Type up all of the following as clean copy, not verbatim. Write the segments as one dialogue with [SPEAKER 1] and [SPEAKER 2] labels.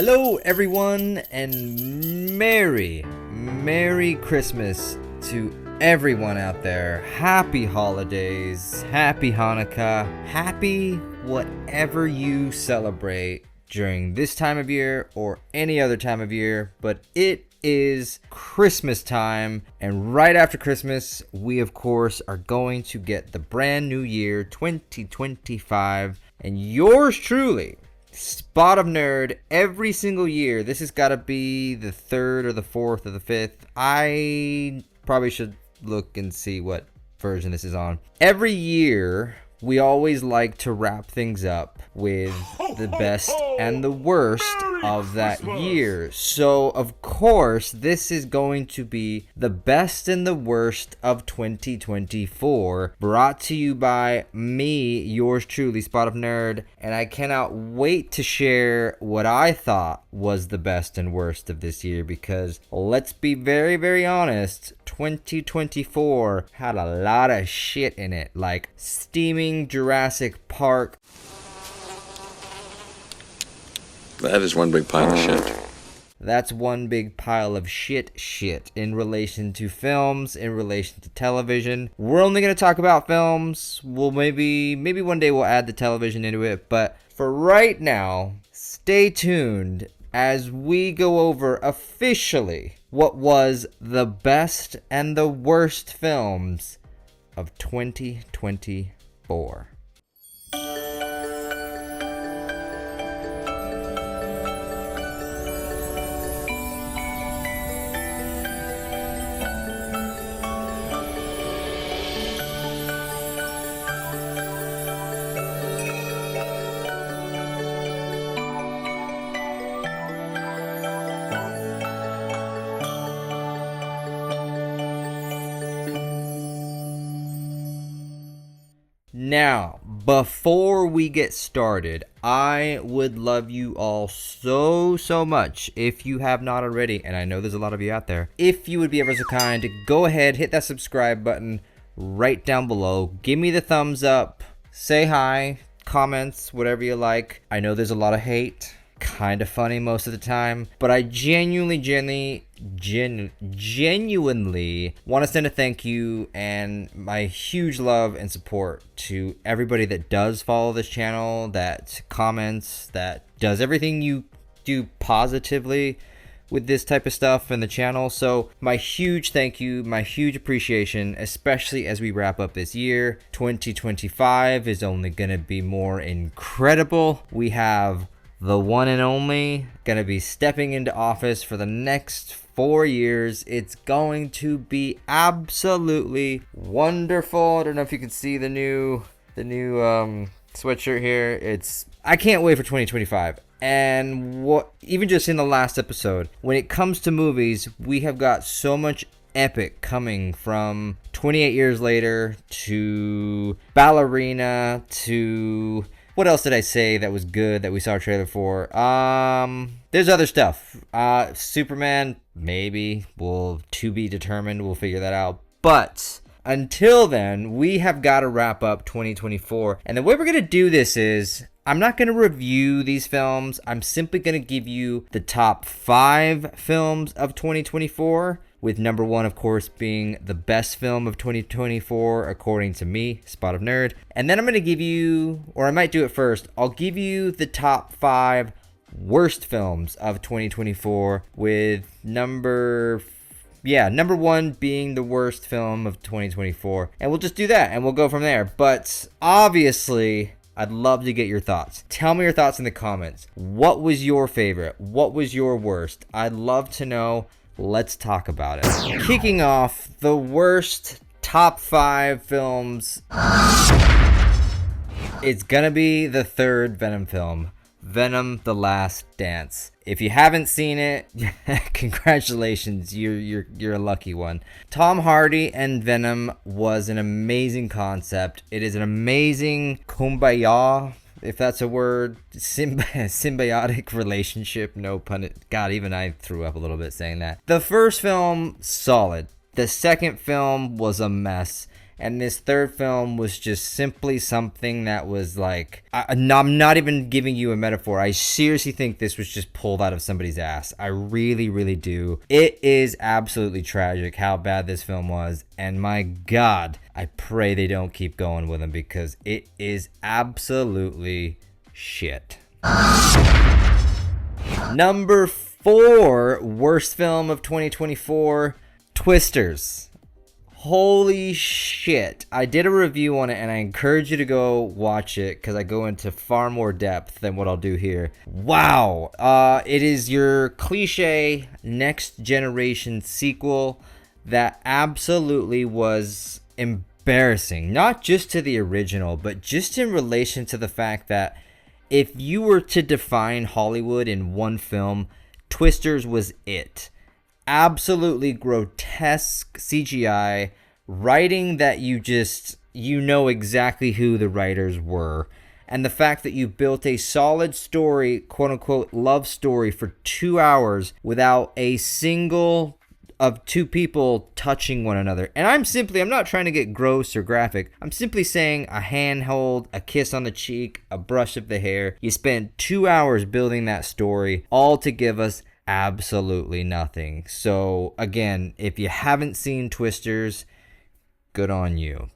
[SPEAKER 1] Hello everyone, and Merry Christmas to everyone out there. Happy holidays, happy Hanukkah, happy whatever you celebrate during this time of year or any other time of year, but it is Christmas time, and right after Christmas, we of course are going to get the brand new year 2025, and yours truly, Spot of Nerd, every single year. This has got to be the third or the fourth or the fifth. I probably should look and see what version this is on. Every year, we always like to wrap things up with the best and the worst of that year. So, of course, this is going to be the best and the worst of 2024, brought to you by me, yours truly, Spot of Nerd, and I cannot wait to share what I thought was the best and worst of this year, because let's be very, very honest, 2024 had a lot of shit in it, like steaming Jurassic Park.
[SPEAKER 2] That is one big pile of shit.
[SPEAKER 1] That's one big pile of shit in relation to films, in relation to television. We're only going to talk about films. We'll maybe one day we'll add the television into it. But for right now, stay tuned as we go over officially what was the best and the worst films of 2024. Now, before we get started, I would love you all so much, if you have not already, and I know there's a lot of you out there, if you would be ever so kind to go ahead, hit that subscribe button right down below, give me the thumbs up, say hi, comments, whatever you like. I know there's a lot of hate, kind of funny most of the time, but I genuinely want to send a thank you and my huge love and support to everybody that does follow this channel, that comments, that does everything you do positively with this type of stuff in the channel. So my huge thank you, my huge appreciation, especially as we wrap up this year. 2025 is only going to be more incredible. We have the one and only gonna be stepping into office for the next 4 years. It's going to be absolutely wonderful. I don't know if you can see the new sweatshirt here. I can't wait for 2025. And what, even just in the last episode, when it comes to movies, we have got so much epic coming, from 28 Years Later to Ballerina to... what else did I say that was good that we saw a trailer for? There's other stuff. Superman, maybe. To be determined. We'll figure that out. But until then, we have got to wrap up 2024. And the way we're going to do this is, I'm not going to review these films. I'm simply going to give you the top 5 films of 2024. With number 1, of course, being the best film of 2024, according to me, Spot of Nerd. And then I'm going to give you, or I might do it first, I'll give you the top 5 worst films of 2024, with number 1 being the worst film of 2024. And we'll just do that, and we'll go from there. But obviously, I'd love to get your thoughts. Tell me your thoughts in the comments. What was your favorite? What was your worst? I'd love to know. Let's talk about it. Kicking off, the worst top 5 films. It's gonna be the third Venom film, Venom: The Last Dance. If you haven't seen it, congratulations, you're a lucky one. Tom Hardy and Venom was an amazing concept. It is an amazing kumbaya, if that's a word, symbiotic relationship, no pun. God, even I threw up a little bit saying that. The first film, solid. The second film was a mess. And this third film was just simply something that was like, I'm not even giving you a metaphor. I seriously think this was just pulled out of somebody's ass. I really, really do. It is absolutely tragic how bad this film was. And my God, I pray they don't keep going with him because it is absolutely shit. Number 4 worst film of 2024, Twisters. Holy shit. I did a review on it and I encourage you to go watch it because I go into far more depth than what I'll do here. Wow. It is your cliche next generation sequel that absolutely was embarrassing. Not just to the original, but just in relation to the fact that if you were to define Hollywood in one film, Twisters was it. Absolutely grotesque CGI, writing that you know exactly who the writers were. And the fact that you built a solid story, quote unquote, love story for 2 hours without a single of two people touching one another. And I'm not trying to get gross or graphic. I'm simply saying a handhold, a kiss on the cheek, a brush of the hair. You spent 2 hours building that story, all to give us absolutely nothing. So again, if you haven't seen Twisters, good on you.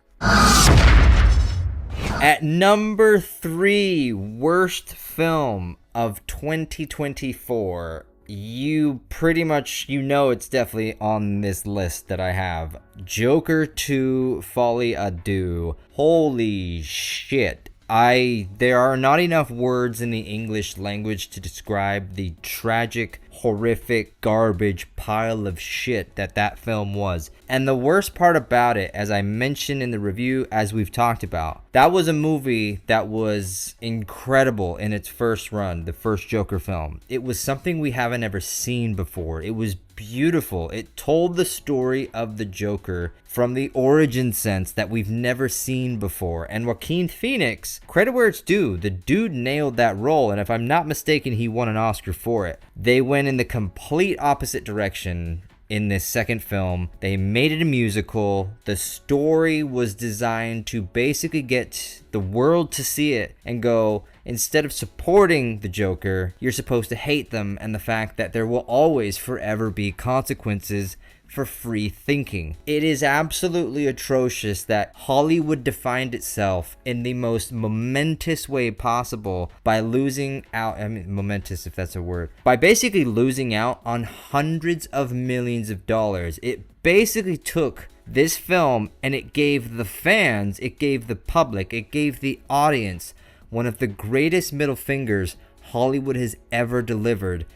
[SPEAKER 1] At number 3 worst film of 2024, you pretty much, it's definitely on this list that I have. Joker 2 Folie à Deux. Holy shit. There are not enough words in the English language to describe the tragic, horrific, garbage pile of shit that film was. And the worst part about it, as I mentioned in the review, as we've talked about, that was a movie that was incredible in its first run, the first Joker film. It was something we haven't ever seen before. It was beautiful. It told the story of the Joker from the origin sense that we've never seen before. And Joaquin Phoenix, credit where it's due, the dude nailed that role, and if I'm not mistaken, he won an Oscar for it. They went in the complete opposite direction in this second film. They made it a musical. The story was designed to basically get the world to see it and go, instead of supporting the Joker, you're supposed to hate them, and the fact that there will always forever be consequences for free thinking. It is absolutely atrocious that Hollywood defined itself in the most momentous way possible by losing out, momentous if that's a word, by basically losing out on hundreds of millions of dollars. It basically took this film and it gave the fans, it gave the public, it gave the audience one of the greatest middle fingers Hollywood has ever delivered.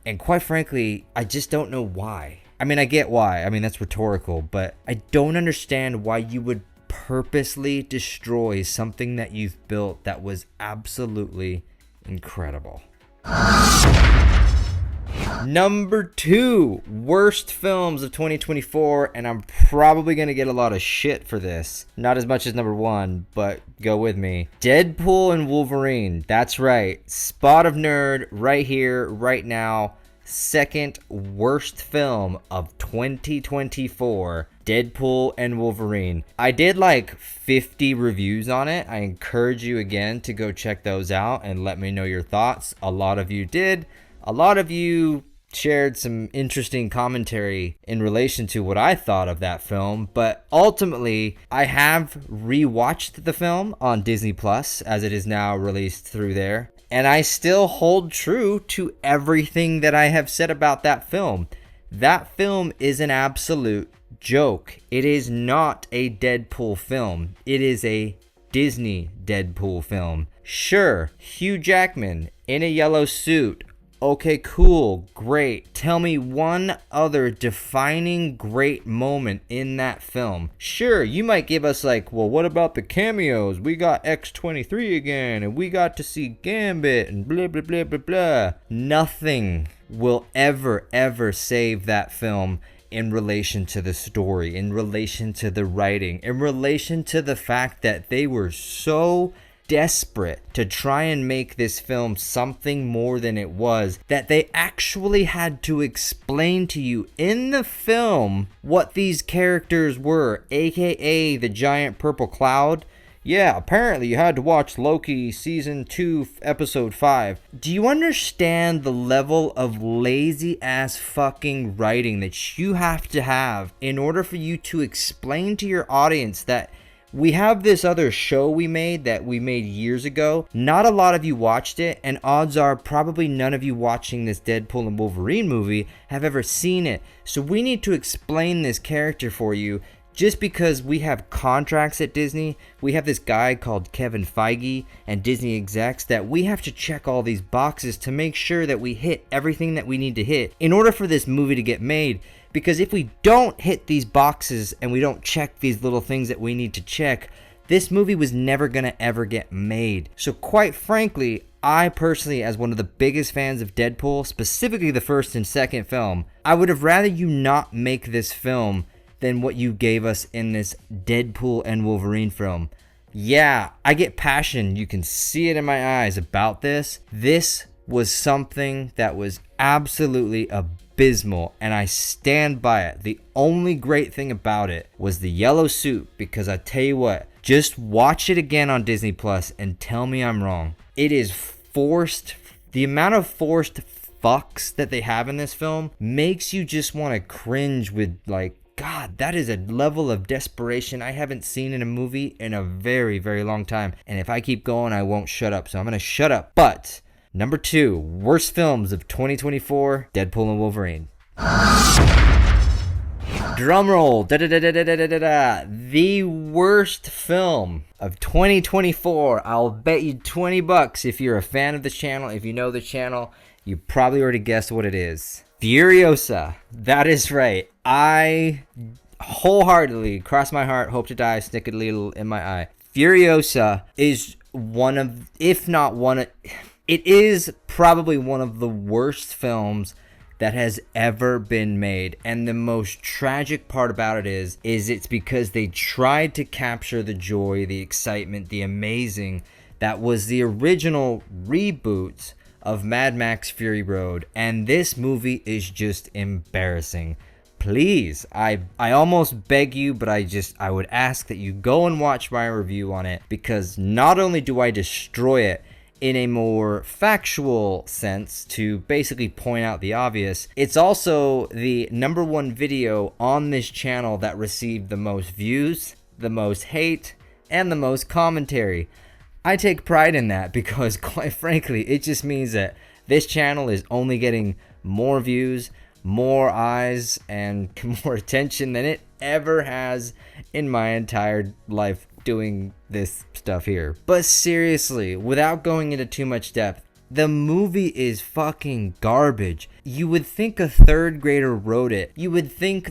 [SPEAKER 1] And quite frankly, I just don't know why. I get why. That's rhetorical, but I don't understand why you would purposely destroy something that you've built that was absolutely incredible. Number 2 worst films of 2024, and I'm probably going to get a lot of shit for this. Not as much as number 1, but go with me. Deadpool and Wolverine. That's right. Spot of nerd right here, right now. Second worst film of 2024, Deadpool and Wolverine. I did like 50 reviews on it. I encourage you again to go check those out and let me know your thoughts. A lot of you did. A lot of you shared some interesting commentary in relation to what I thought of that film, but ultimately I have rewatched the film on Disney Plus as it is now released through there. And I still hold true to everything that I have said about that film. That film is an absolute joke. It is not a Deadpool film. It is a Disney Deadpool film. Sure, Hugh Jackman in a yellow suit. Okay, cool, great. Tell me one other defining great moment in that film. Sure, you might give us well, what about the cameos? We got X-23 again, and we got to see Gambit, and blah, blah, blah, blah, blah. Nothing will ever save that film in relation to the story, in relation to the writing, in relation to the fact that they were so desperate to try and make this film something more than it was, that they actually had to explain to you in the film what these characters were, aka the giant purple cloud. Yeah, apparently you had to watch Loki Season 2, Episode 5. Do you understand the level of lazy-ass fucking writing that you have to have in order for you to explain to your audience that we have this other show we made years ago? Not a lot of you watched it, and odds are probably none of you watching this Deadpool and Wolverine movie have ever seen it. So we need to explain this character for you. Just because we have contracts at Disney, we have this guy called Kevin Feige and Disney execs that we have to check all these boxes to make sure that we hit everything that we need to hit in order for this movie to get made. Because if we don't hit these boxes and we don't check these little things that we need to check, this movie was never going to ever get made. So quite frankly, I personally, as one of the biggest fans of Deadpool, specifically the first and second film, I would have rather you not make this film than what you gave us in this Deadpool and Wolverine film. Yeah, I get passion. You can see it in my eyes about this. This was something that was absolutely abysmal, and I stand by it. The only great thing about it was the yellow suit, because I tell you what, just watch it again on Disney Plus and tell me I'm wrong. It is forced. The amount of forced fucks that they have in this film makes you just want to cringe with, like, God, that is a level of desperation I haven't seen in a movie in a very, very long time. And if I keep going, I won't shut up. So I'm going to shut up. But number 2, worst films of 2024, Deadpool and Wolverine. Drumroll. The worst film of 2024. I'll bet you $20 if you're a fan of the channel. If you know the channel, you probably already guessed what it is. Furiosa. That is right. I wholeheartedly, cross my heart, hope to die, snicket a little in my eye. Furiosa is one of, if not one of, it is probably one of the worst films that has ever been made. And the most tragic part about it is it's because they tried to capture the joy, the excitement, the amazing that was the original reboots of Mad Max Fury Road, and this movie is just embarrassing. Please, I almost beg you, but I would ask that you go and watch my review on it, because not only do I destroy it in a more factual sense to basically point out the obvious, it's also the #1 video on this channel that received the most views, the most hate, and the most commentary. I take pride in that because, quite frankly, it just means that this channel is only getting more views, more eyes, and more attention than it ever has in my entire life doing this stuff here. But seriously, without going into too much depth, the movie is fucking garbage. You would think a third grader wrote it. You would think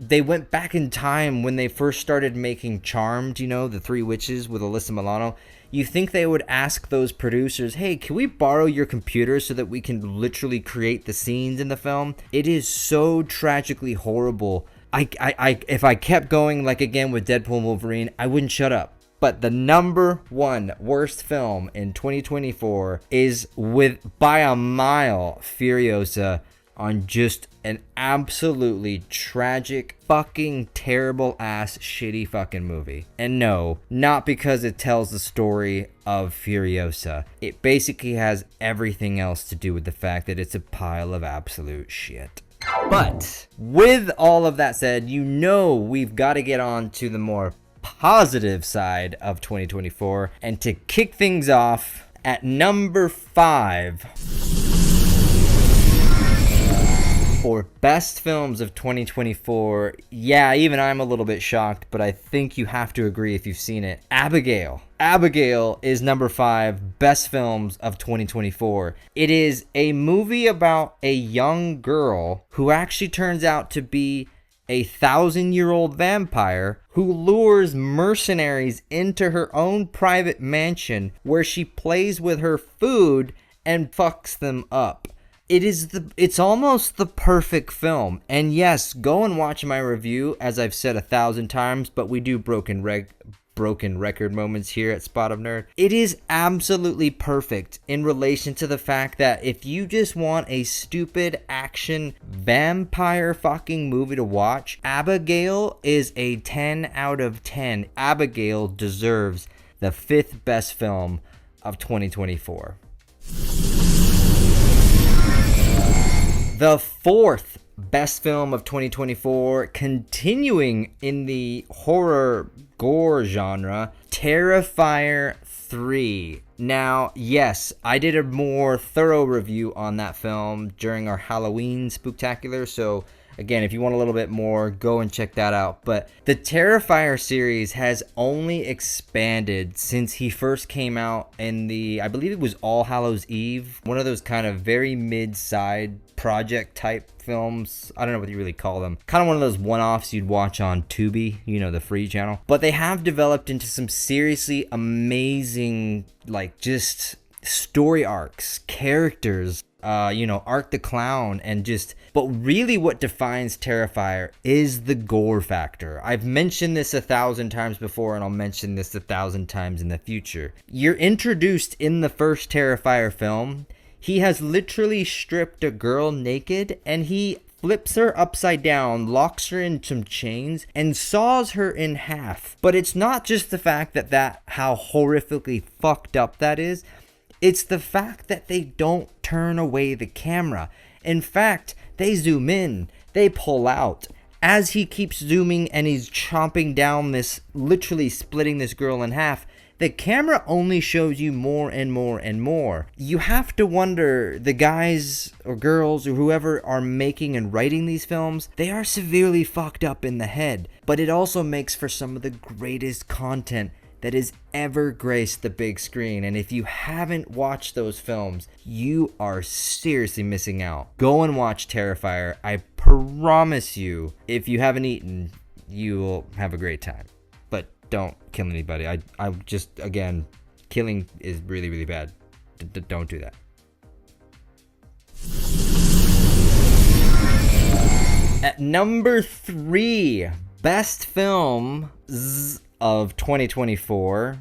[SPEAKER 1] they went back in time when they first started making Charmed, you know, the Three Witches with Alyssa Milano. You think they would ask those producers, hey, can we borrow your computer so that we can literally create the scenes in the film? It is so tragically horrible. If I kept going, like again with Deadpool and Wolverine, I wouldn't shut up. But the #1 worst film in 2024 is, by a mile, Furiosa, on just an absolutely tragic, fucking terrible ass, shitty fucking movie. And no, not because it tells the story of Furiosa. It basically has everything else to do with the fact that it's a pile of absolute shit. But with all of that said, you know we've got to get on to the more positive side of 2024, and to kick things off at number 5 for best films of 2024, yeah, even I'm a little bit shocked, but I think you have to agree if you've seen it. Abigail is number 5 best films of 2024. It is a movie about a young girl who actually turns out to be a 1,000-year-old vampire who lures mercenaries into her own private mansion where she plays with her food and fucks them up. It's almost the perfect film. And yes, go and watch my review, as I've said 1,000 times, but we do broken broken record moments here at Spot of Nerd. It is absolutely perfect in relation to the fact that if you just want a stupid action vampire fucking movie to watch, Abigail is a 10 out of 10. Abigail deserves the 5th best film of 2024. The 4th best film of 2024, continuing in the horror gore genre, Terrifier 3. Now, yes, I did a more thorough review on that film during our Halloween spooktacular, so again, if you want a little bit more, go and check that out. But the Terrifier series has only expanded since he first came out in I believe it was All Hallows Eve, one of those kind of very mid-side project type films. I don't know what you really call them. Kind of one of those one-offs you'd watch on Tubi, the free channel. But they have developed into some seriously amazing, just story arcs, characters, Art the Clown, but really what defines Terrifier is the gore factor. I've mentioned this 1,000 times before, and I'll mention this 1,000 times in the future. You're introduced in the first Terrifier film. He has literally stripped a girl naked, and he flips her upside down, locks her in some chains, and saws her in half. But it's not just the fact that how horrifically fucked up that is. It's the fact that they don't turn away the camera. In fact, they zoom in, they pull out. As he keeps zooming and he's chomping down literally splitting this girl in half, the camera only shows you more and more and more. You have to wonder, the guys or girls or whoever are making and writing these films, they are severely fucked up in the head. But it also makes for some of the greatest content that has ever graced the big screen. And if you haven't watched those films, you are seriously missing out. Go and watch Terrifier. I promise you, if you haven't eaten, you will have a great time. But don't kill anybody. I just, again, killing is really, really bad. Don't do that. At number 3, best films of 2024,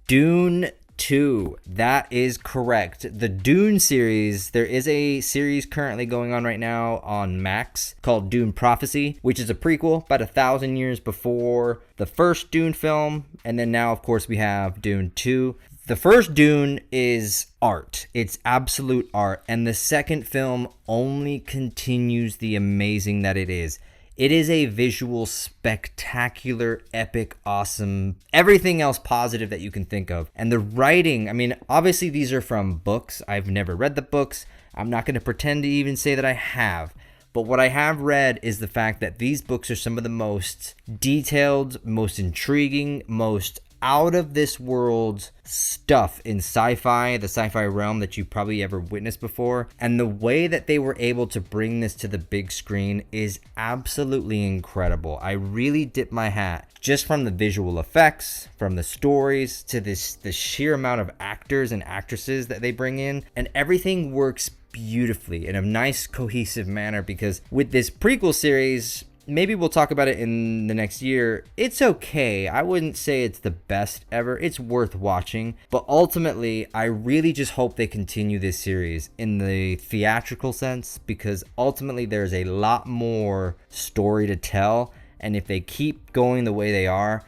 [SPEAKER 1] Dune 2. That is correct. The Dune series, there is a series currently going on right now on Max called Dune Prophecy, which is a prequel about 1,000 years before the first Dune film. And then now, of course, we have Dune 2. The first Dune is art. It's absolute art. And the second film only continues the amazing that it is. It is a visual, spectacular, epic, awesome, everything else positive that you can think of. And the writing, obviously these are from books. I've never read the books. I'm not going to pretend to even say that I have. But what I have read is the fact that these books are some of the most detailed, most intriguing, most out of this world stuff in the sci-fi realm that you probably ever witnessed before. And the way that they were able to bring this to the big screen is absolutely incredible. I really dip my hat just from the visual effects, from the stories, to the sheer amount of actors and actresses that they bring in, and everything works beautifully in a nice cohesive manner. Because with this prequel series, maybe we'll talk about it in the next year, it's okay. I wouldn't say it's the best ever. It's worth watching. But ultimately, I really just hope they continue this series in the theatrical sense, because ultimately there's a lot more story to tell. And if they keep going the way they are,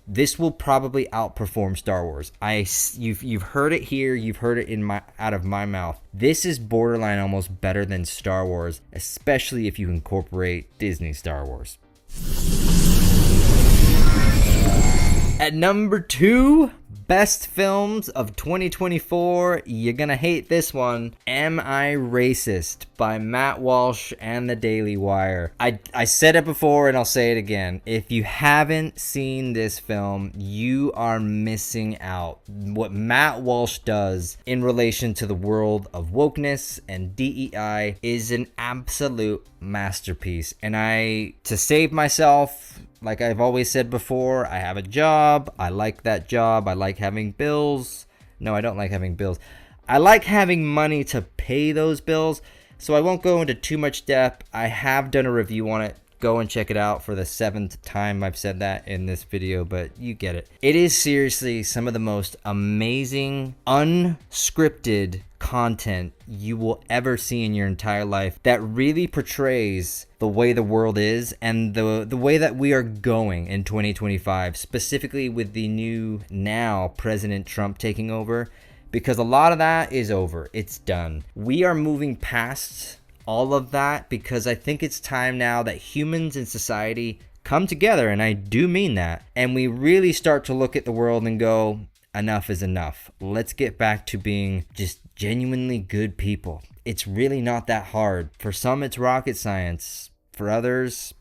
[SPEAKER 1] this will probably outperform Star Wars. You've heard it here. You've heard it out of my mouth. This is borderline almost better than Star Wars, especially if you incorporate Disney Star Wars. At number 2, best films of 2024. You're gonna hate this one. Am I Racist? By Matt Walsh and The Daily Wire. I said it before and I'll say it again. If you haven't seen this film, you are missing out. What Matt Walsh does in relation to the world of wokeness and DEI is an absolute masterpiece. And to save myself, like I've always said before, I have a job. I like that job. I like having bills. No, I don't like having bills. I like having money to pay those bills. So I won't go into too much depth. I have done a review on it Go and check it out for the 7th time I've said that in this video, but you get it. It is seriously some of the most amazing, unscripted content you will ever see in your entire life that really portrays the way the world is and the way that we are going in 2025, specifically with the new now President Trump taking over, because a lot of that is over. It's done. We are moving past all of that because I think it's time now that humans in society come together, and I do mean that, and we really start to look at the world and go, enough is enough. Let's get back to being just genuinely good people. It's really not that hard. For some, it's rocket science. For others,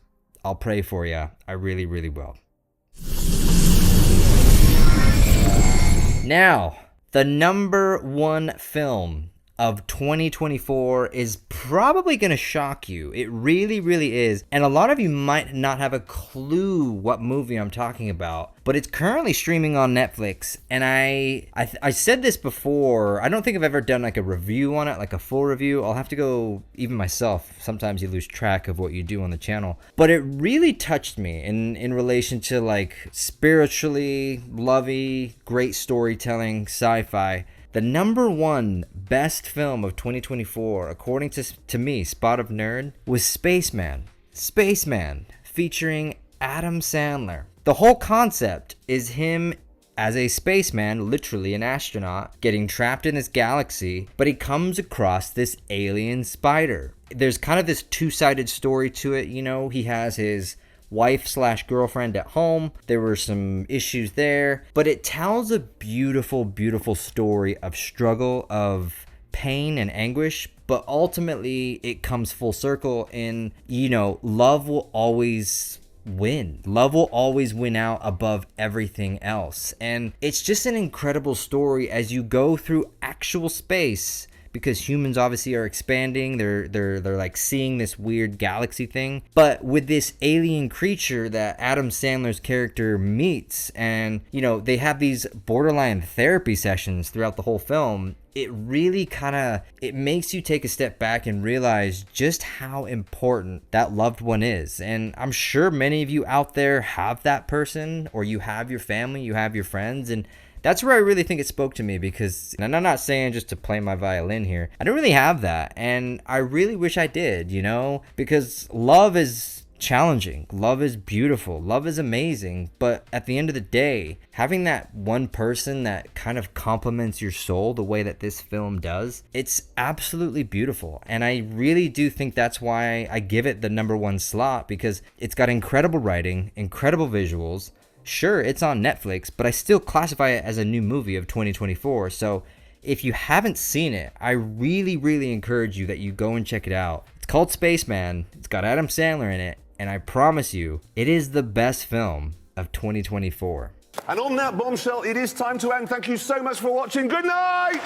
[SPEAKER 1] I'll pray for you. I really, really will. Now, the number one film of 2024 is probably going to shock you. It really, really is. And a lot of you might not have a clue what movie I'm talking about, but it's currently streaming on Netflix. And I said this before. I don't think I've ever done like a review on it, like a full review. I'll have to go, even myself, sometimes you lose track of what you do on the channel. But it really touched me in relation to like spiritually, lovey, great storytelling, sci-fi. The number one best film of 2024, according to me, Spot of Nerd, was Spaceman. Spaceman, featuring Adam Sandler. The whole concept is him as a spaceman, literally an astronaut, getting trapped in this galaxy, but he comes across this alien spider. There's kind of this two-sided story to it, you know. He has his wife/girlfriend at home. There were some issues there, but it tells a beautiful, beautiful story of struggle, of pain and anguish, but ultimately it comes full circle in, you know, love will always win. Love will always win out above everything else. And it's just an incredible story as you go through actual space, because humans obviously are expanding. They're like seeing this weird galaxy thing, but with this alien creature that Adam Sandler's character meets, and you know, they have these borderline therapy sessions throughout the whole film. It really it makes you take a step back and realize just how important that loved one is. And I'm sure many of you out there have that person, or you have your family, you have your friends, and that's where I really think it spoke to me, because, and I'm not saying just to play my violin here, I don't really have that, and I really wish I did, you know, because love is challenging, love is beautiful, love is amazing, but at the end of the day, having that one person that kind of complements your soul the way that this film does, it's absolutely beautiful. And I really do think that's why I give it the number one slot, because it's got incredible writing, incredible visuals. Sure, it's on Netflix, but I still classify it as a new movie of 2024. So if you haven't seen it, I really, really encourage you that you go and check it out. It's called Spaceman. It's got Adam Sandler in it. And I promise you, it is the best film of 2024.
[SPEAKER 3] And on that bombshell, it is time to end. Thank you so much for watching. Good night!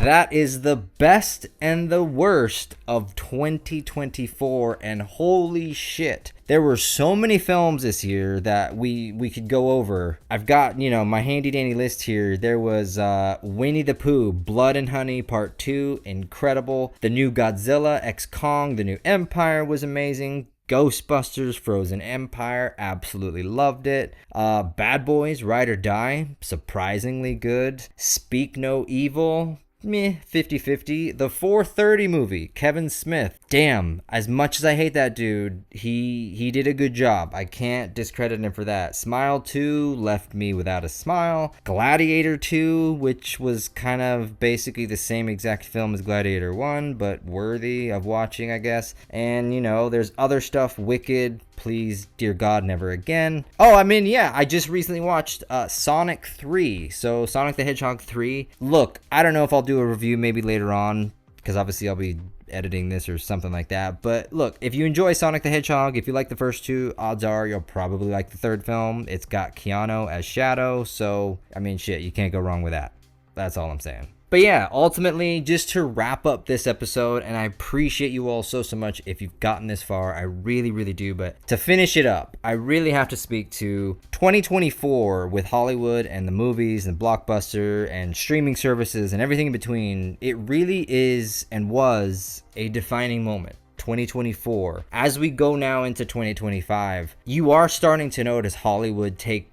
[SPEAKER 1] That is the best and the worst of 2024, and holy shit. There were so many films this year that we could go over. I've got, you know, my handy dandy list here. There was Winnie the Pooh, Blood and Honey Part 2, incredible. The new Godzilla x Kong, The New Empire was amazing. Ghostbusters, Frozen Empire, absolutely loved it. Bad Boys, Ride or Die, surprisingly good. Speak No Evil, meh, 50-50. The 4:30 movie, Kevin Smith. Damn, as much as I hate that dude, he did a good job. I can't discredit him for that. Smile 2 left me without a smile. Gladiator 2, which was kind of basically the same exact film as Gladiator 1, but worthy of watching, I guess. And, you know, there's other stuff. Wicked, Please, Dear God, Never Again. Oh, I mean, yeah, I just recently watched Sonic 3. So, Sonic the Hedgehog 3. Look, I don't know if I'll do a review maybe later on, because obviously I'll be editing this or something like that. But look, if you enjoy Sonic the Hedgehog, if you like the first two, odds are you'll probably like the third film. It's got Keanu as Shadow, so, I mean, shit, you can't go wrong with that. That's all I'm saying. But yeah, ultimately, just to wrap up this episode, and I appreciate you all so much if you've gotten this far. I really, really do. But to finish it up, I really have to speak to 2024 with Hollywood and the movies and Blockbuster and streaming services and everything in between. It really is and was a defining moment. 2024, as we go now into 2025, you are starting to notice Hollywood take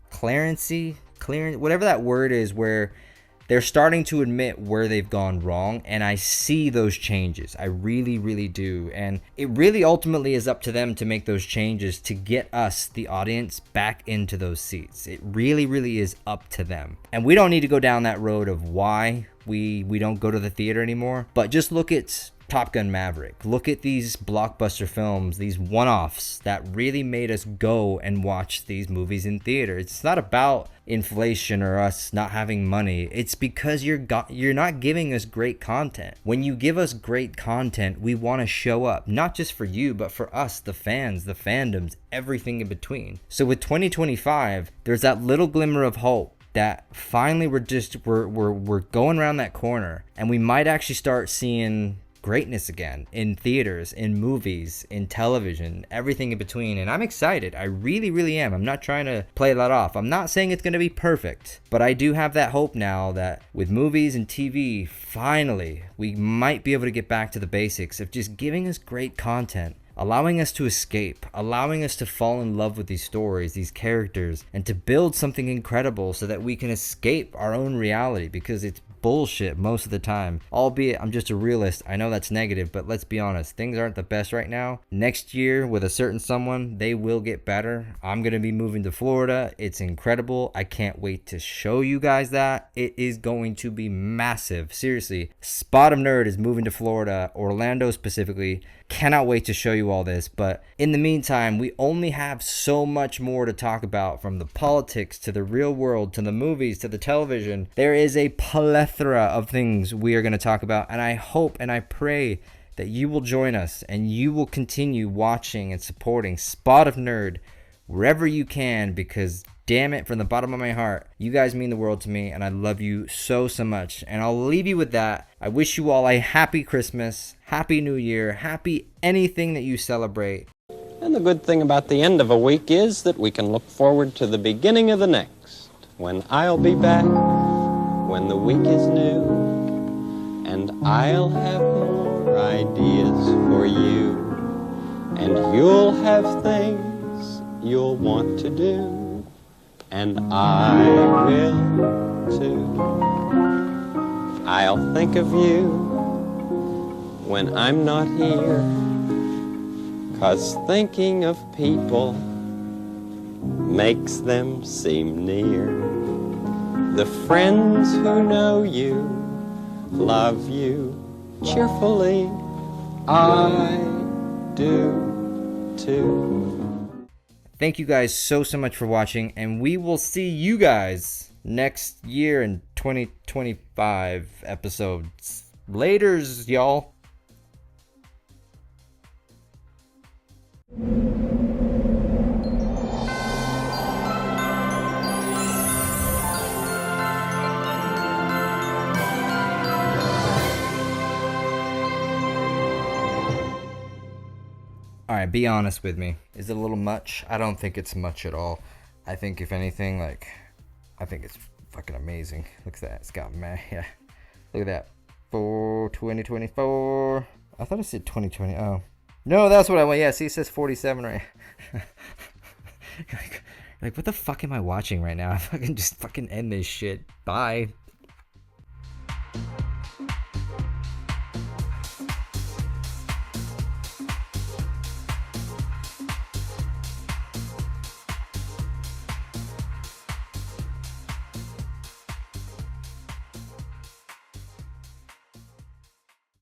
[SPEAKER 1] clearance, whatever that word is, where they're starting to admit where they've gone wrong, and I see those changes. I really, really do. And it really ultimately is up to them to make those changes to get us, the audience, back into those seats. It really, really is up to them. And we don't need to go down that road of why we don't go to the theater anymore, but just look at Top Gun Maverick. Look at these blockbuster films, these one-offs that really made us go and watch these movies in theater. It's not about inflation or us not having money. It's because you're not giving us great content. When you give us great content, we want to show up, not just for you, but for us, the fans, the fandoms, everything in between. So with 2025, there's that little glimmer of hope that finally we're going around that corner, and we might actually start seeing greatness again in theaters, in movies, in television, everything in between. And I'm excited. I really, really am. I'm not trying to play that off. I'm not saying it's going to be perfect, but I do have that hope now that with movies and TV, finally, we might be able to get back to the basics of just giving us great content, allowing us to escape, allowing us to fall in love with these stories, these characters, and to build something incredible so that we can escape our own reality, because it's bullshit most of the time. Albeit I'm just a realist. I know that's negative, but let's be honest, things aren't the best right now. Next year with a certain someone, they will get better. I'm gonna be moving to Florida. It's incredible. I can't wait to show you guys that. It is going to be massive. Seriously, Spot of Nerd is moving to Florida, Orlando specifically. Cannot wait to show you all this. But in the meantime, we only have so much more to talk about, from the politics to the real world to the movies to the television. There is a plethora of things we are going to talk about, and I hope and I pray that you will join us and you will continue watching and supporting Spot of Nerd wherever you can, because damn it, from the bottom of my heart, you guys mean the world to me, and I love you so much. And I'll leave you with that. I wish you all a happy Christmas, happy New Year, happy anything that you celebrate.
[SPEAKER 4] And the good thing about the end of a week is that we can look forward to the beginning of the next, when I'll be back, when the week is new, and I'll have more ideas for you, and you'll have things you'll want to do. And I will too. I'll think of you when I'm not here, 'cause thinking of people makes them seem near. The friends who know you, love you cheerfully, I do too.
[SPEAKER 1] Thank you guys so much for watching, and we will see you guys next year in 2025 episodes. Laters, y'all. Alright, be honest with me. Is it a little much? I don't think it's much at all. I think if anything, I think it's fucking amazing. Look at that. It's got yeah. Look at that. For 2024. I thought it said 2020. Oh. No, that's what I want. Yeah, see, it says 47 right. Like, what the fuck am I watching right now? I fucking just fucking end this shit. Bye.